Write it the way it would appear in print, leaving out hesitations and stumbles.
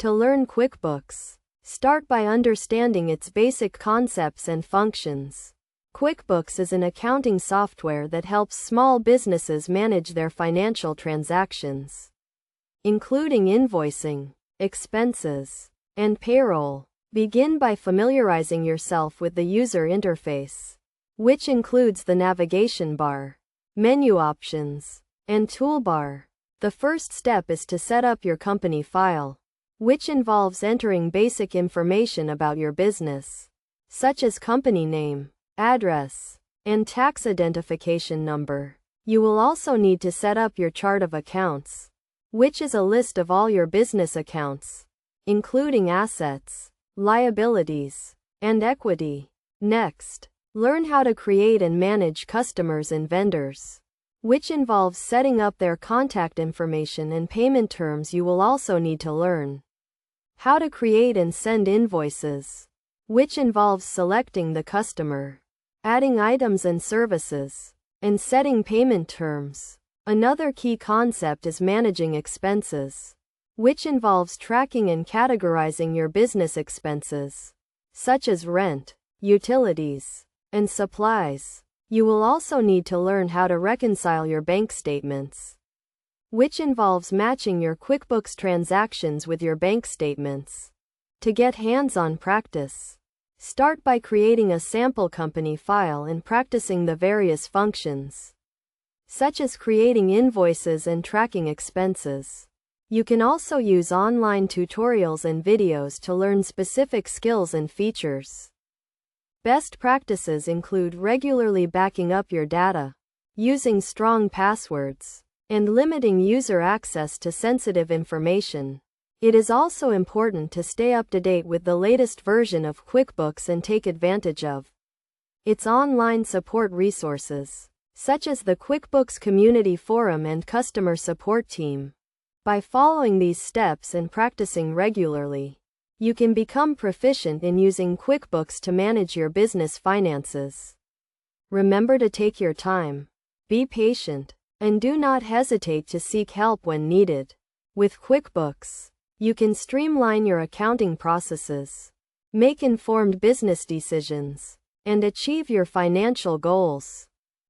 To learn QuickBooks, start by understanding its basic concepts and functions. QuickBooks is an accounting software that helps small businesses manage their financial transactions, including invoicing, expenses, and payroll. Begin by familiarizing yourself with the user interface, which includes the navigation bar, menu options, and toolbar. The first step is to set up your company file, which involves entering basic information about your business, such as company name, address, and tax identification number. You will also need to set up your chart of accounts, which is a list of all your business accounts, including assets, liabilities, and equity. Next, learn how to create and manage customers and vendors, which involves setting up their contact information and payment terms. You will also need to learn how to create and send invoices, which involves selecting the customer, adding items and services, and setting payment terms. Another key concept is managing expenses, which involves tracking and categorizing your business expenses, such as rent, utilities, and supplies. You will also need to learn how to reconcile your bank statements, which involves matching your QuickBooks transactions with your bank statements. To get hands-on practice, start by creating a sample company file and practicing the various functions, such as creating invoices and tracking expenses. You can also use online tutorials and videos to learn specific skills and features. Best practices include regularly backing up your data, using strong passwords, and limiting user access to sensitive information. It is also important to stay up to date with the latest version of QuickBooks and take advantage of its online support resources, such as the QuickBooks Community Forum and Customer Support Team. By following these steps and practicing regularly, you can become proficient in using QuickBooks to manage your business finances. Remember to take your time, be patient, and do not hesitate to seek help when needed. With QuickBooks, you can streamline your accounting processes, make informed business decisions, and achieve your financial goals.